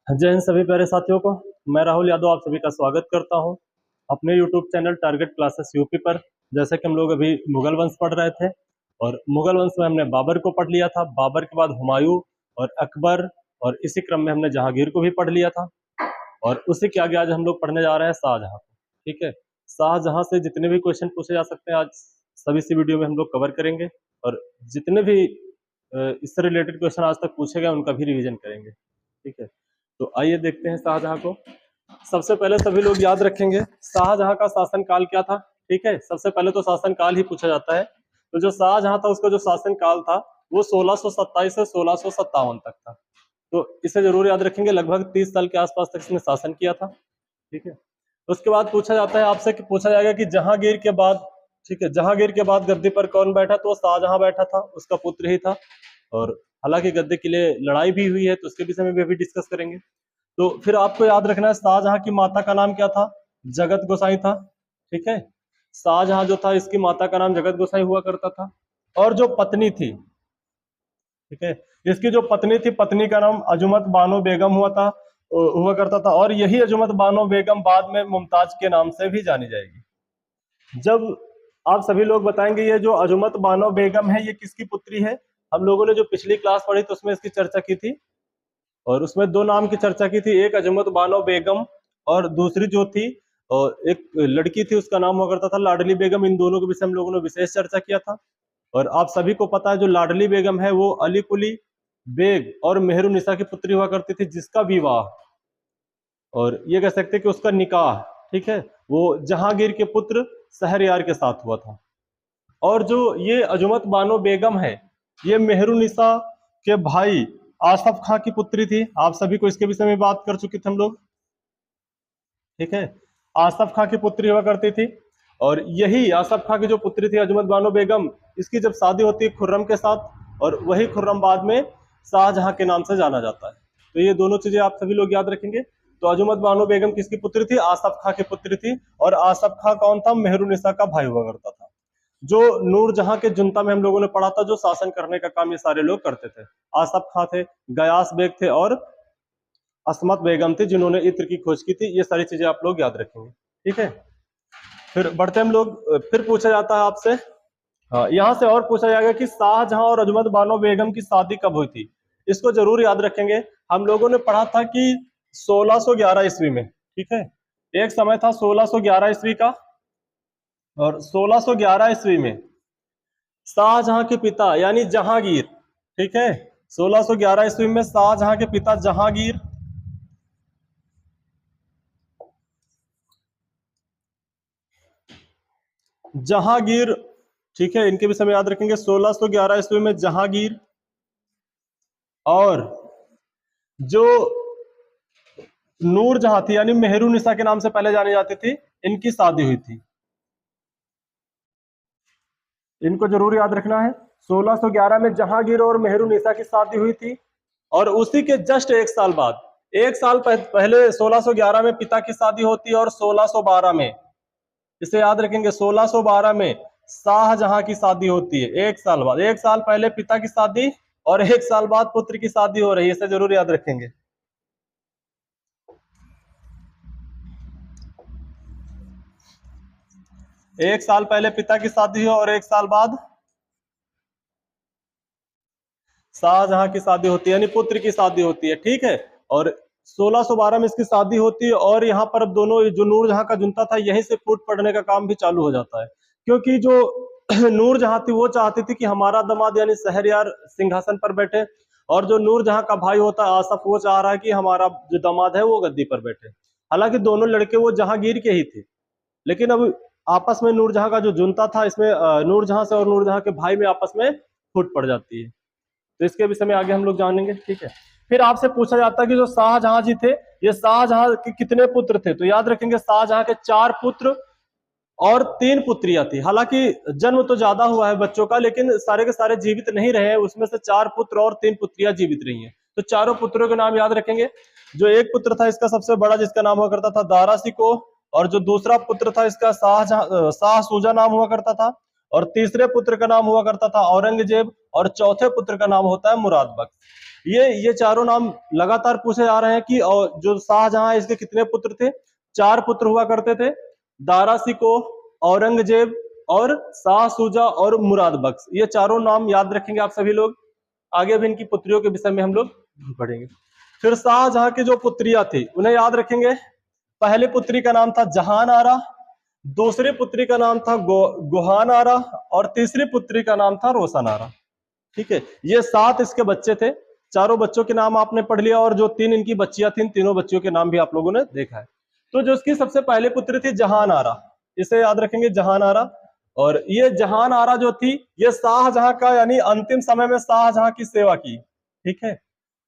जय हिंद सभी प्यारे साथियों को। मैं राहुल यादव आप सभी का स्वागत करता हूं अपने YouTube channel target classes UP पर। जैसे कि हम लोग अभी मुगल वंश पढ़ रहे थे और मुगल वंश में हमने बाबर को पढ़ लिया था, बाबर के बाद हुमायूं और अकबर, और इसी क्रम में हमने जहांगीर को भी पढ़ लिया था। और उसी के आगे आज हम लोग पढ़ने जा रहे हैं शाहजहां को। ठीक है, शाहजहां से जितने भी क्वेश्चन पूछे जा सकते हैं आज सभी इसी वीडियो में हम लोग कवर करेंगे, और जितने भी इससे रिलेटेड क्वेश्चन आज तक पूछे गए उनका भी रिवीजन करेंगे। ठीक है, तो आइए देखते हैं शाहजहां को। सबसे पहले सभी लोग याद रखेंगे शाहजहां का शासन काल क्या था। ठीक है, सबसे पहले तो शासन काल ही पूछा जाता है। तो जो शाहजहां था उसका जो शासन काल था वो 1627 से 1657 तक था। तो इसे जरूर याद रखेंगे, लगभग 30 साल के आसपास तक इसने शासन किया था। ठीक है, उसके बाद पूछा जाता है आपसे कि पूछा जाएगा कि जहांगीर के बाद, ठीक है, जहांगीर के बाद गद्दी पर कौन बैठा, तो शाहजहां बैठा था, उसका पुत्र ही था। और हालांकि गद्दी के लिए लड़ाई भी हुई है तो उसके विषय में भी अभी डिस्कस करेंगे। तो फिर आपको याद रखना है शाहजहां की माता का नाम क्या था, जगत गोसाई था। ठीक है, शाहजहां जो था इसकी माता का नाम जगत गोसाई हुआ करता था। और जो पत्नी थी, ठीक है, इसकी जो पत्नी थी, पत्नी का नाम अजुमत बानो बेगम हुआ करता था। और यही अजुमत बानो बेगम बाद में मुमताज के नाम से भी जानी जाएगी। जब आप सभी लोग बताएंगे ये जो अजुमत बानो बेगम है ये किसकी पुत्री है, हम लोगों ने जो पिछली क्लास पढ़ी तो उसमें इसकी चर्चा की थी और उसमें दो नाम की चर्चा की थी, एक अजमत बानो बेगम और दूसरी जो थी और एक लड़की थी उसका नाम हुआ करता था लाडली बेगम। इन दोनों के विषय हम लोगों ने विशेष चर्चा किया था। और आप सभी को पता है जो लाडली बेगम है वो अली कुली बेग और मेहरुनिसा की पुत्री हुआ करती थी, जिसका विवाह और ये कह सकते हैं कि उसका निकाह, ठीक है, वो जहांगीर के पुत्र शहरयार के साथ हुआ था। और जो ये अजुमत बानो बेगम है ये मेहरुनिसा के भाई आसफ खां की पुत्री थी। आप सभी को इसके विषय में बात कर चुके थे हम लोग। ठीक है, आसफ खां की पुत्री हुआ करती थी। और यही आसफ खां की जो पुत्री थी अजमत बानो बेगम, इसकी जब शादी होती है खुर्रम के साथ, और वही खुर्रम बाद में शाहजहां के नाम से जाना जाता है। तो ये दोनों चीजें आप सभी लोग याद रखेंगे। तो अजमत बानो बेगम किसकी पुत्री थी, आसफ खां की पुत्री थी। और आसफ खां कौन था, मेहरुनिसा का भाई हुआ करता था। जो नूरजहां के जुनता में हम लोगों ने पढ़ा था, जो शासन करने का काम ये सारे लोग करते थे। आसफ खां थे, गयास बेग थे और असमत बेगम थी जिन्होंने इत्र की खोज की थी। ये सारी चीजें आप लोग याद रखेंगे। ठीक है, फिर बढ़ते हम लोग। फिर पूछा जाता है आपसे, हाँ, यहाँ से और पूछा जाएगा कि शाहजहां और अजमत बानो बेगम की शादी कब हुई थी। इसको जरूर याद रखेंगे। हम लोगों ने पढ़ा था कि 1611 ईस्वी में। ठीक है, एक समय था 1611 ईस्वी का, और 1611 ईस्वी में शाहजहां के पिता यानी जहांगीर, ठीक है, 1611 ईस्वी में शाहजहां के पिता जहांगीर जहांगीर ठीक है, इनके विषय में याद रखेंगे। 1611 ईस्वी में जहांगीर और जो नूरजहां थी यानी मेहरुनिसा के नाम से पहले जानी जाती थी, इनकी शादी हुई थी। इनको जरूर याद रखना है। 1611 में जहांगीर और मेहरुनिसा की शादी हुई थी। और उसी के जस्ट एक साल बाद, एक साल पहले 1611 में पिता की शादी होती है और 1612 में, इसे याद रखेंगे, 1612 में शाहजहां की शादी होती है। एक साल बाद, एक साल पहले पिता की शादी और एक साल बाद पुत्र की शादी हो रही है, इसे जरूर याद रखेंगे। एक साल पहले पिता की शादी हो और एक साल बाद शाहजहां की शादी होती है, यानी पुत्र की शादी होती है। ठीक है, और 1612 में इसकी शादी होती है। और यहाँ पर अब दोनों, जो नूरजहां का जुनता था, यहीं से फूट पड़ने का काम भी चालू हो जाता है। क्योंकि जो नूरजहां थी वो चाहती थी कि हमारा दामाद यानी शहरयार सिंहासन पर बैठे, और जो नूरजहां का भाई होता है आसफ, वो चाह रहा है कि हमारा जो दामाद है वो गद्दी पर बैठे। हालांकि दोनों लड़के वो जहांगीर के ही थे, लेकिन अब आपस में नूरजहां का जो जुनता था, इसमें नूरजहां से और नूरजहां के भाई में आपस में फूट पड़ जाती है। तो इसके विषय में आगे हम लोग जानेंगे। ठीक है, फिर आपसे पूछा जाता है कि जो शाहजहां जी थे, ये शाहजहां के कितने पुत्र थे, तो याद रखेंगे शाहजहां के 4 पुत्र और 3 पुत्रियां थी। हालांकि जन्म तो ज्यादा हुआ है बच्चों का, लेकिन सारे के सारे जीवित नहीं रहे, उसमें से 4 पुत्र और 3 पुत्रियां जीवित रही हैं। तो चारों पुत्रों के नाम याद रखेंगे। जो एक पुत्र था इसका सबसे बड़ा, जिसका नाम हुआ करता था दारा सिको, और जो दूसरा पुत्र था इसका शाह सूजा नाम हुआ करता था, और तीसरे पुत्र का नाम हुआ करता था औरंगजेब, और चौथे पुत्र का नाम होता है मुराद बख्श। ये चारों नाम लगातार पूछे जा रहे हैं कि और जो शाहजहां है इसके कितने पुत्र थे? 4 पुत्र हुआ करते थे, दारा शिकोह, औरंगजेब और शाह शुजा और मुराद बख्श। ये चारों नाम याद रखेंगे आप सभी लोग। आगे भी इनकी पुत्रियों के विषय में हम लोग पढ़ेंगे। फिर शाहजहां की जो पुत्रियां थी उन्हें याद रखेंगे। पहली पुत्री का नाम था जहान आरा, दूसरी पुत्री का नाम था गुहान आरा और तीसरी पुत्री का नाम था रोशन आरा। ठीक है, ये 7 इसके बच्चे थे। चारों बच्चों के नाम आपने पढ़ लिया और जो 3 इनकी बच्चियां थी, तीनों बच्चियों के नाम भी आप लोगों ने देखा है। तो जो इसकी सबसे पहली पुत्री थी जहान आरा, इसे याद रखेंगे जहान आरा। और ये जहान आरा जो थी ये शाहजहां का यानी अंतिम समय में शाहजहां की सेवा की। ठीक है,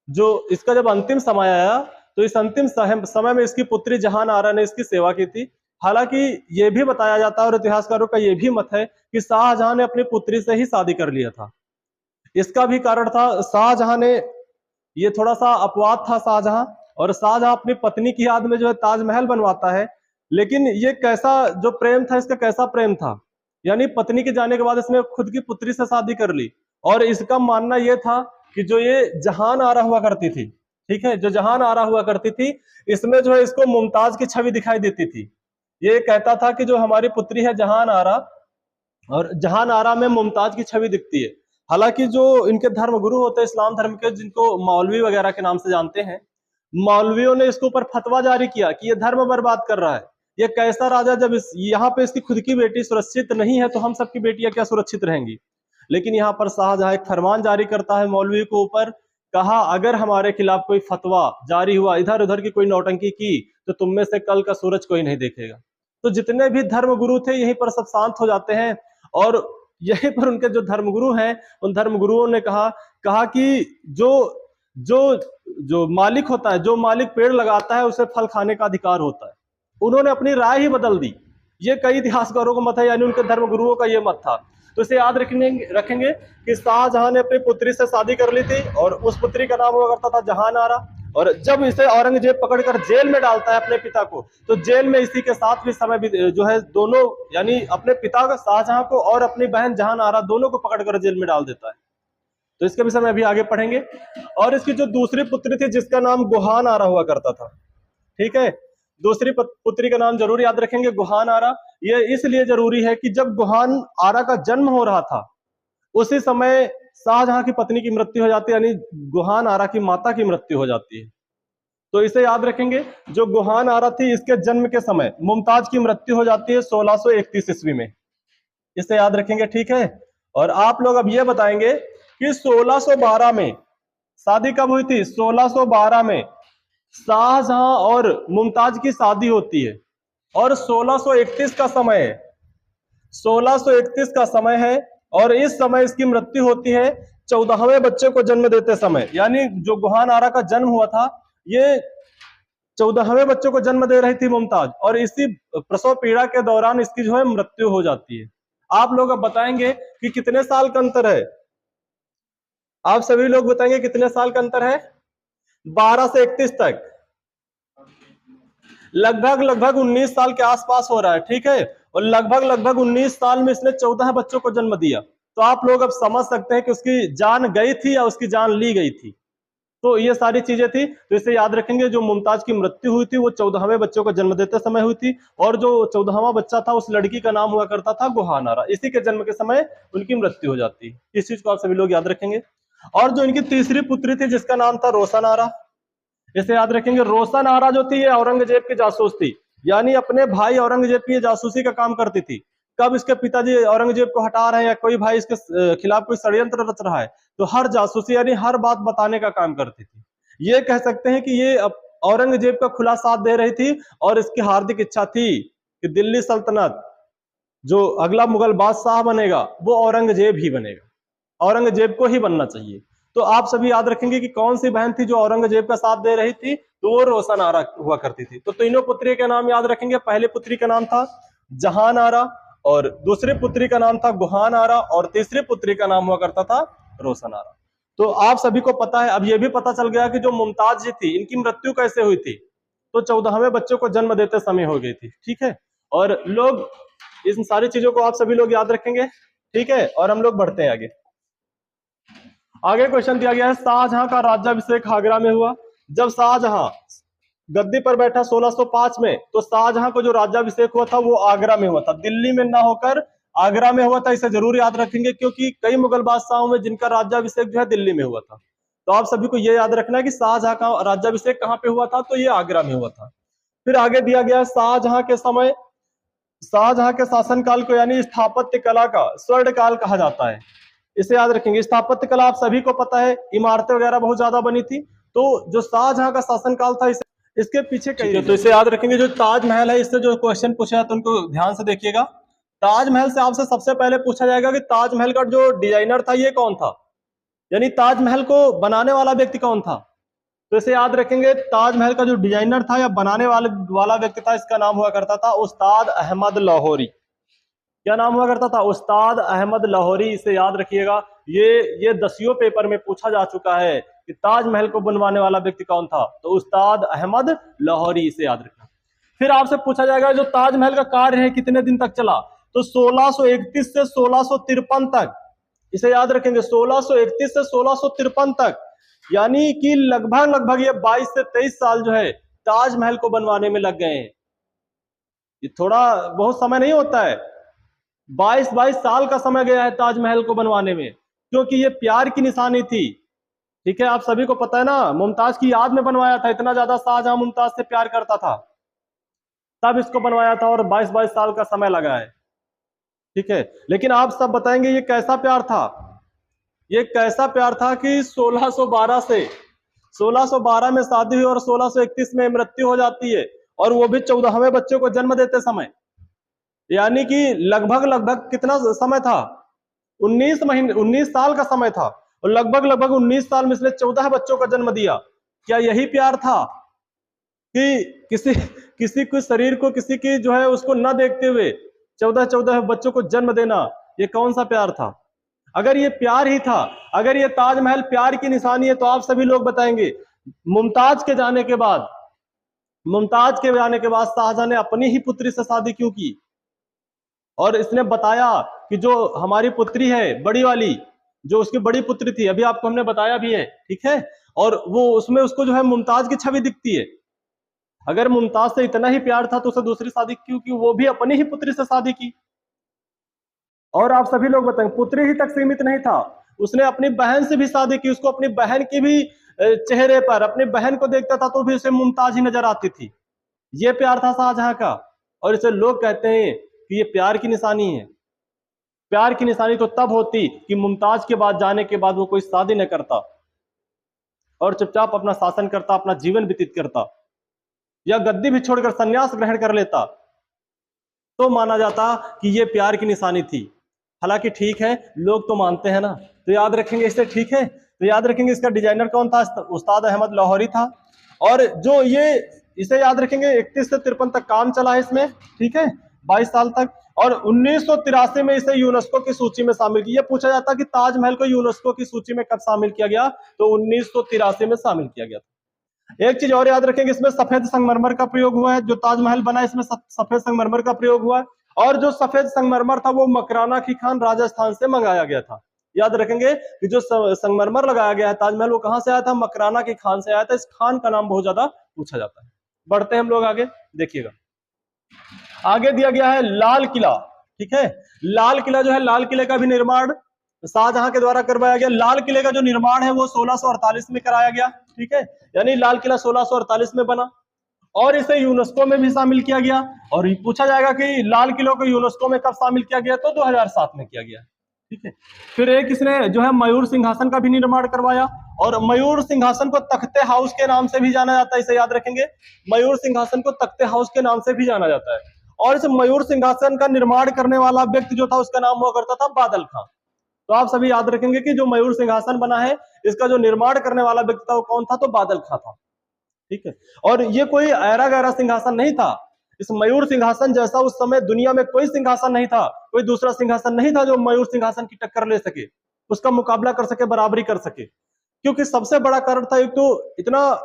जो इसका जब अंतिम समय आया तो इस अंतिम समय में इसकी पुत्री जहान आरा ने इसकी सेवा की थी। हालांकि ये भी बताया जाता है और इतिहासकारों का ये भी मत है कि शाहजहां ने अपनी पुत्री से ही शादी कर लिया था। इसका भी कारण था, शाहजहां ने, ये थोड़ा सा अपवाद था शाहजहां, और शाहजहां अपनी पत्नी की याद में जो है ताजमहल बनवाता है, लेकिन ये कैसा जो प्रेम था, इसका कैसा प्रेम था, यानी पत्नी के जाने के बाद इसने खुद की पुत्री से शादी कर ली। और इसका मानना यह था कि जो ये जहान आरा हुआ करती थी, ठीक है, जो जहान आरा हुआ करती थी, इसमें जो है इसको मुमताज की छवि दिखाई देती थी। ये कहता था कि जो हमारी पुत्री है जहान आरा, और जहान आरा में मुमताज की छवि दिखती है। हालांकि जो इनके धर्म गुरु होते हैं इस्लाम धर्म के, जिनको मौलवी वगैरह के नाम से जानते हैं, मौलवियों ने इसके ऊपर फतवा जारी किया कि ये धर्म बर्बाद कर रहा है। ये कैसा राजा, जब यहाँ पे इसकी खुद की बेटी सुरक्षित नहीं है तो हम सबकी बेटियां क्या सुरक्षित रहेंगी। लेकिन यहाँ पर शाहजहां एक फरमान जारी करता है मौलवी के ऊपर, कहा अगर हमारे खिलाफ कोई फतवा जारी हुआ, इधर उधर की कोई नौटंकी की, तो तुम में से कल का सूरज कोई नहीं देखेगा। तो जितने भी धर्म गुरु थे यहीं पर सब शांत हो जाते हैं, और यहीं पर उनके जो धर्मगुरु हैं उन धर्मगुरुओं ने कहा कि जो जो जो मालिक होता है, जो मालिक पेड़ लगाता है उसे फल खाने का अधिकार होता है। उन्होंने अपनी राय ही बदल दी। ये कई इतिहासकारों का मत है, यानी उनके धर्मगुरुओं का ये मत था। तो इसे याद रखेंगे कि शाहजहां ने अपनी पुत्री से शादी कर ली थी और उस पुत्री का नाम हुआ करता था जहान आरा। और जब इसे औरंगजेब पकड़कर जेल में डालता है अपने पिता को, तो जेल में इसी के साथ भी समय भी जो है दोनों, यानी अपने पिता का शाहजहां को और अपनी बहन जहान आरा दोनों को पकड़कर जेल में डाल देता है। तो इसके विषय में अभी आगे पढ़ेंगे। और इसकी जो दूसरी पुत्री थी जिसका नाम गुहान आरा हुआ करता था, ठीक है, दूसरी पुत्री का नाम जरूर याद रखेंगे, गुहान आरा। ये इसलिए जरूरी है कि जब गुहान आरा का जन्म हो रहा था उसी समय शाहजहां की पत्नी की मृत्यु हो जाती है, यानी गुहान आरा की माता की मृत्यु हो जाती है। तो इसे याद रखेंगे, जो गुहान आरा थी इसके जन्म के समय मुमताज की मृत्यु हो जाती है 1631 ईस्वी में। इसे याद रखेंगे, ठीक है। और आप लोग अब ये बताएंगे कि 1612 में शादी कब हुई थी? 1612 में शाहजहां और मुमताज की शादी होती है और 1631 का समय है, 1631 का समय है, और इस समय इसकी मृत्यु होती है 14वें बच्चे को जन्म देते समय। यानी जो गुहान आरा का जन्म हुआ था ये 14वें बच्चे को जन्म दे रही थी मुमताज, और इसी प्रसव पीड़ा के दौरान इसकी जो है मृत्यु हो जाती है। आप लोग अब बताएंगे कि कितने साल का अंतर है? आप सभी लोग बताएंगे कितने साल का अंतर है? 12 से 31 तक लगभग 19 साल के आसपास हो रहा है, ठीक है। और लगभग 19 साल में इसने 14 बच्चों को जन्म दिया। तो आप लोग अब समझ सकते हैं कि उसकी जान गई थी या उसकी जान ली गई थी। तो ये सारी चीजें थी। तो इसे याद रखेंगे, जो मुमताज की मृत्यु हुई थी वो 14वें बच्चों को जन्म देते समय हुई थी, और जो 14वां बच्चा था उस लड़की का नाम हुआ करता था गुहान आरा। इसी के जन्म के समय उनकी मृत्यु हो जाती है। इस चीज को आप सभी लोग याद रखेंगे। और जो इनकी तीसरी पुत्री थी जिसका नाम था रोशन आरा, इसे याद रखेंगे। रोशन आरा जो थी ये औरंगजेब की जासूस थी, यानी अपने भाई औरंगजेब की जासूसी का काम करती थी। कब इसके पिताजी औरंगजेब को हटा रहे हैं या कोई भाई इसके खिलाफ कोई षड्यंत्र रच रहा है, तो हर जासूसी यानी हर बात बताने का काम करती थी। ये कह सकते हैं कि ये औरंगजेब का खुला साथ दे रही थी, और इसकी हार्दिक इच्छा थी कि दिल्ली सल्तनत जो अगला मुगल बादशाह बनेगा वो औरंगजेब ही बनेगा, औरंगजेब को ही बनना चाहिए। तो आप सभी याद रखेंगे कि कौन सी बहन थी जो औरंगजेब का साथ दे रही थी, तो वो रोशन आरा हुआ करती थी। तो तीनों पुत्री के नाम याद रखेंगे। पहली पुत्री का नाम था जहान आरा, और दूसरी पुत्री का नाम था गुहान आरा, और तीसरी पुत्री का नाम हुआ करता था रोशन आरा। तो आप सभी को पता है, अब यह भी पता चल गया कि जो मुमताज जी थी इनकी मृत्यु कैसे हुई थी, तो 14वें बच्चे को जन्म देते समय हो गई थी, ठीक है। और लोग इन सारी चीजों को आप सभी लोग याद रखेंगे, ठीक है। और हम लोग बढ़ते हैं आगे। आगे क्वेश्चन दिया गया है, शाहजहां का राज्याभिषेक आगरा में हुआ। जब शाहजहां गद्दी पर बैठा 1605 में, तो शाहजहां को जो राज्याभिषेक हुआ था वो आगरा में हुआ था, दिल्ली में ना होकर आगरा में हुआ था। इसे जरूर याद रखेंगे, क्योंकि कई मुगल बादशाहों में जिनका राज्याभिषेक जो है दिल्ली में हुआ था। तो आप सभी को ये याद रखना है कि शाहजहां का राज्याभिषेक कहाँ पे हुआ था, तो ये आगरा में हुआ था। फिर आगे दिया गया शाहजहां के समय, शाहजहां के शासनकाल को यानी स्थापत्य कला का स्वर्ण काल कहा जाता है। इसे याद रखेंगे। स्थापत्य कला आप सभी को पता है, इमारतें वगैरह बहुत ज्यादा बनी थी। तो जो शाहजहां का शासनकाल था, इसके पीछे कई, तो इसे याद रखेंगे। जो ताजमहल है, इससे जो क्वेश्चन पूछा है तो उनको ध्यान से देखिएगा। ताजमहल से आपसे सबसे पहले पूछा जाएगा कि ताजमहल का जो डिजाइनर था ये कौन था, यानी ताजमहल को बनाने वाला व्यक्ति कौन था। तो इसे याद रखेंगे, ताजमहल का जो डिजाइनर था या बनाने वाला व्यक्ति था, इसका नाम हुआ करता था उस्ताद अहमद लाहौरी। क्या नाम हुआ करता था? उस्ताद अहमद लाहौरी। इसे याद रखिएगा। ये 10वीं पेपर में पूछा जा चुका है कि ताजमहल को बनवाने वाला व्यक्ति कौन था, तो उस्ताद अहमद लाहौरी। इसे याद रखना। फिर आपसे पूछा जाएगा जो ताजमहल का कार्य है कितने दिन तक चला, तो 1631 से 1653 तक। इसे याद रखेंगे, 1631 से 1653 तक, यानी कि लगभग ये 22 से 23 साल जो है ताजमहल को बनवाने में लग गए हैं। ये थोड़ा बहुत समय नहीं होता है, 22 साल का समय गया है ताजमहल को बनवाने में, क्योंकि ये प्यार की निशानी थी। ठीक है, आप सभी को पता है ना, मुमताज की याद में बनवाया था। इतना ज्यादा शाहजहां मुमताज से प्यार करता था, तब इसको बनवाया था, और 22 साल का समय लगा है। ठीक है, लेकिन आप सब बताएंगे ये कैसा प्यार था। ये कैसा प्यार था कि 1612 में शादी हुई और 1631 में मृत्यु हो जाती है, और वो भी 14वें बच्चे को जन्म देते समय। यानी कि लगभग कितना समय था, 19 साल का समय था, और लगभग 19 साल में इसने 14 बच्चों का जन्म दिया। क्या यही प्यार था कि किसी को शरीर को, किसी की जो है उसको न देखते हुए 14 बच्चों को जन्म देना, ये कौन सा प्यार था? अगर ये प्यार ही था, अगर ये ताजमहल प्यार की निशानी है, तो आप सभी लोग बताएंगे मुमताज के जाने के बाद शाहजहां ने अपनी ही पुत्री से शादी क्यों की? और इसने बताया कि जो हमारी पुत्री है बड़ी वाली, जो उसकी बड़ी पुत्री थी, अभी आपको हमने बताया भी है। ठीक है, और वो उसमें उसको जो है मुमताज की छवि दिखती है। अगर मुमताज से इतना ही प्यार था तो उसे दूसरी शादी क्यों की? वो भी अपनी ही पुत्री से शादी की। और आप सभी लोग बताएं, पुत्री ही तक सीमित नहीं था, उसने अपनी बहन से भी शादी की। उसको अपनी बहन की भी चेहरे पर, अपनी बहन को देखता था तो भी उसे मुमताज ही नजर आती थी। ये प्यार था शाहजहां का, और इसे लोग कहते हैं कि ये प्यार की निशानी है। प्यार की निशानी तो तब होती कि मुमताज के बाद जाने के बाद वो कोई शादी न करता और चुपचाप अपना शासन करता, अपना जीवन व्यतीत करता, या गद्दी भी छोड़कर संन्यास ग्रहण कर लेता, तो माना जाता कि ये प्यार की निशानी थी। हालांकि ठीक है, लोग तो मानते हैं ना, तो याद रखेंगे इसे। ठीक है, तो याद रखेंगे इसका डिजाइनर कौन था? उस्ताद अहमद लाहौरी था। और जो ये, इसे याद रखेंगे 31 से 53 तक काम चला है इसमें। ठीक है, 22 साल तक। और 1983 में इसे यूनेस्को की सूची में शामिल किया। पूछा जाता कि ताजमहल को यूनेस्को की सूची में कब शामिल किया गया, तो 1983 में शामिल किया गया था। एक चीज और याद रखेंगे, इसमें सफेद संगमरमर का प्रयोग हुआ है। जो ताजमहल बना इसमें सफेद संगमरमर का प्रयोग हुआ है, और जो सफेद संगमरमर था वो मकराना की खान राजस्थान से मंगाया गया था। याद रखेंगे कि जो संगमरमर लगाया गया है ताजमहल, वो कहां से आया था? मकराना की खान से आया था। इस खान का नाम बहुत ज्यादा पूछा जाता है। बढ़ते हैं हम लोग आगे, देखिएगा। आगे दिया गया है लाल किला। ठीक है, लाल किला जो है, लाल किले का भी निर्माण शाहजहां के द्वारा करवाया गया। लाल किले का जो निर्माण है वो 1648 में कराया गया। ठीक है, यानी लाल किला 1648 में बना, और इसे यूनेस्को में भी शामिल किया गया। और पूछा जाएगा कि लाल किले को यूनेस्को में कब शामिल किया गया, तो 2007 में किया गया। ठीक है, फिर एक इसने जो है मयूर सिंहासन का भी निर्माण करवाया, और मयूर सिंहासन को तख्ते हाउस के नाम से भी जाना जाता है। इसे याद रखेंगे, मयूर सिंहासन को तख्ते हाउस के नाम से भी जाना जाता है। और इस मयूर सिंहासन का निर्माण करने वाला व्यक्ति जो था, उसका नाम हुआ करता था बादल खां। तो आप सभी याद रखेंगे कि जो मयूर सिंहासन बना है, इसका जो निर्माण करने वाला व्यक्ति था वो कौन था, तो बादल खां था। ठीक है, और ये कोई ऐरा गैरा सिंहासन नहीं था। इस मयूर सिंहासन जैसा उस समय दुनिया में कोई सिंहासन नहीं था, कोई दूसरा सिंहासन नहीं था जो मयूर सिंहासन की टक्कर ले सके, उसका मुकाबला कर सके, बराबरी कर सके। क्योंकि सबसे बड़ा कारण था, एक तो इतना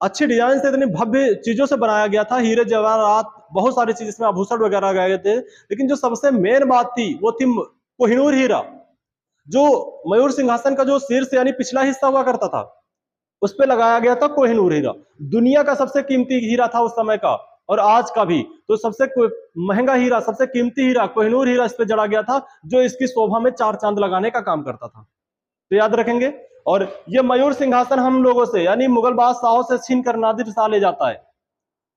अच्छी डिजाइन से, इतनी भव्य चीजों से बनाया गया था, हीरे जवाहरात, बहुत सारी चीज इसमें, आभूषण वगैरह गए थे। लेकिन जो सबसे मेन बात थी वो थी कोहिनूर हीरा। जो मयूर सिंहासन का जो शीर्ष यानी पिछला हिस्सा हुआ करता था, उस पे लगाया गया था कोहिनूर हीरा। दुनिया का सबसे कीमती हीरा था उस समय का, और आज का भी। तो सबसे महंगा हीरा, सबसे कीमती हीरा कोहिनूर हीरा इस पे जड़ा गया था, जो इसकी शोभा में 4 चांद लगाने का काम करता था। तो याद रखेंगे। और ये मयूर सिंहासन हम लोगों से यानी मुगल बादशाहों से छीन कर नादिर शाह ले जाता है।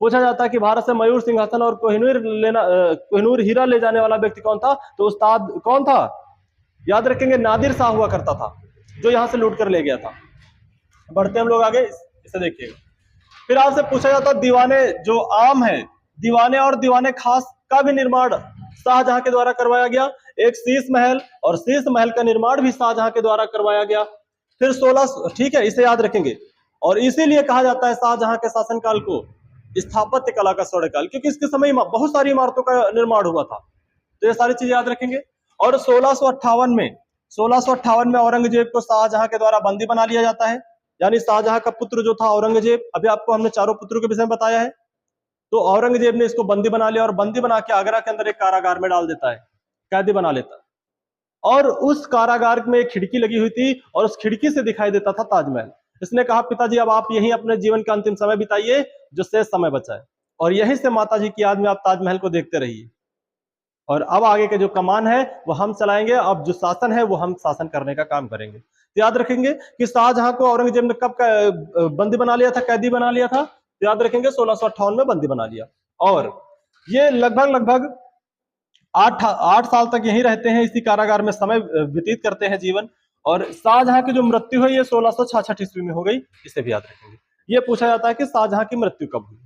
पूछा जाता है कि भारत से मयूर सिंहासन और कोहिनूर हीरा ले जाने वाला व्यक्ति कौन था, तो उस्ताद कौन था? याद रखेंगे, नादिर शाह हुआ करता था, जो यहां से लूट कर ले गया था। बढ़ते हम लोग आगे, इसे देखिएगा। फिर आपसे पूछा जाता है दीवाने जो आम है, दीवाने और दीवाने खास का भी निर्माण शाहजहां के द्वारा करवाया गया। एक शीश महल, और शीश महल का निर्माण भी शाहजहां के द्वारा करवाया गया। फिर 16, ठीक है, इसे याद रखेंगे। और इसीलिए कहा जाता है शाहजहां के शासनकाल को स्थापत्य कला का स्वर्णकाल, क्योंकि इसके समय बहुत सारी इमारतों का निर्माण हुआ था। तो ये सारी चीजें याद रखेंगे। और 1658 में औरंगजेब को शाहजहां के द्वारा बंदी बना लिया जाता है। यानी शाहजहां का पुत्र जो था औरंगजेब, अभी आपको हमने चारों पुत्रों के विषय में बताया है, तो औरंगजेब ने इसको बंदी बना लिया, और बंदी बना के आगरा के अंदर एक कारागार में डाल देता है, कैदी बना लेता है। और उस कारागार में एक खिड़की लगी हुई थी, और उस खिड़की से दिखाई देता था ताजमहल। इसने कहा, पिताजी अब आप यहीं अपने जीवन का अंतिम समय बिताइए, जो शेष समय बचा है, और यहीं से माताजी की याद में आप ताजमहल को देखते रहिए। और अब आगे के जो कमान है वो हम चलाएंगे, अब जो शासन है वो हम शासन करने का काम करेंगे। तो याद रखेंगे कि शाहजहां को औरंगजेब ने कब बंदी बना लिया था, कैदी बना लिया था? तो याद रखेंगे 1658 में बंदी बना लिया। और ये लगभग 8 साल तक यहीं रहते हैं, इसी कारागार में समय व्यतीत करते हैं जीवन। और शाहजहां की जो मृत्यु है ये 1666 ईस्वी में हो गई, इसे भी याद रखेंगे। ये पूछा जाता है कि शाहजहां की मृत्यु कब हुई।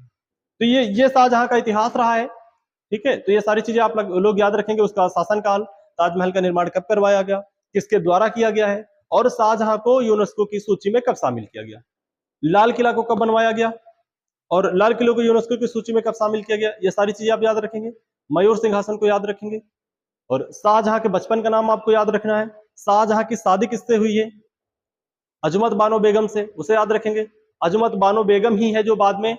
तो ये शाहजहां का इतिहास रहा है। ठीक है, तो ये सारी चीजें आप लोग याद रखेंगे। उसका शासनकाल, ताजमहल का निर्माण कब करवाया गया, किसके द्वारा किया गया है, और शाहजहां को यूनेस्को की सूची में कब शामिल किया गया, लाल किला को कब बनवाया गया, और लाल किले को यूनेस्को की सूची में कब शामिल किया गया, ये सारी चीजें आप याद रखेंगे। मयूर सिंहासन को याद रखेंगे, और शाहजहां के बचपन का नाम आपको याद रखना है। शाहजहां की शादी किससे हुई है? अजमत बानो बेगम से, उसे याद रखेंगे। अजमत बानो बेगम ही है जो बाद में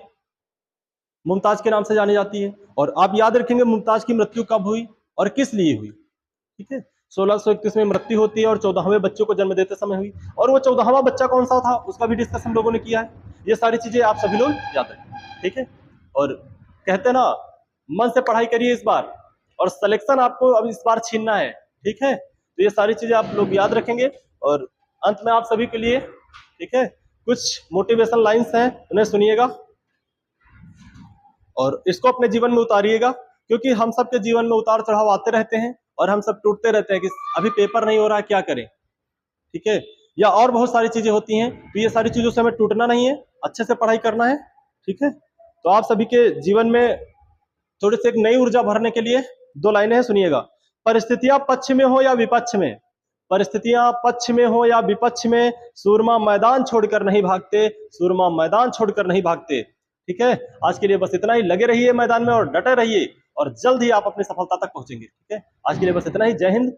मुमताज के नाम से जानी जाती है। और आप याद रखेंगे मुमताज की मृत्यु कब हुई और किस लिए हुई। ठीक है, 1631 में मृत्यु होती है, और 14वें बच्चों को जन्म देते समय हुई। और वो 14वां बच्चा कौन सा था उसका भी डिस्कशन लोगों ने किया है। ये सारी चीजें आप सभी लोग याद रखें। ठीक है, और कहते ना, मन से पढ़ाई करिए इस बार, और सिलेक्शन आपको अब इस बार छीनना है। ठीक है, तो ये सारी चीजें आप लोग याद रखेंगे। और अंत में आप सभी के लिए, ठीक है, कुछ मोटिवेशन लाइन्स हैं, उन्हें सुनिएगा और इसको अपने जीवन में उतारिएगा। क्योंकि हम सबके जीवन में उतार चढ़ाव आते रहते हैं, और हम सब टूटते रहते हैं कि अभी पेपर नहीं हो रहा है, क्या करें। ठीक है, या और बहुत सारी चीजें होती हैं। तो ये सारी चीजों से हमें टूटना नहीं है, अच्छे से पढ़ाई करना है। ठीक है, तो आप सभी के जीवन में थोड़ी सी एक नई ऊर्जा भरने के लिए 2 लाइनें हैं, सुनिएगा। परिस्थितियां पक्ष में हो या विपक्ष में, परिस्थितियां पक्ष में हो या विपक्ष में, सूरमा मैदान छोड़कर नहीं भागते, सूरमा मैदान छोड़कर नहीं भागते। ठीक है, आज के लिए बस इतना ही। लगे रहिए मैदान में और डटे रहिए, और जल्द ही आप अपनी सफलता तक पहुंचेंगे। ठीक है, आज के लिए बस इतना ही। जय हिंद।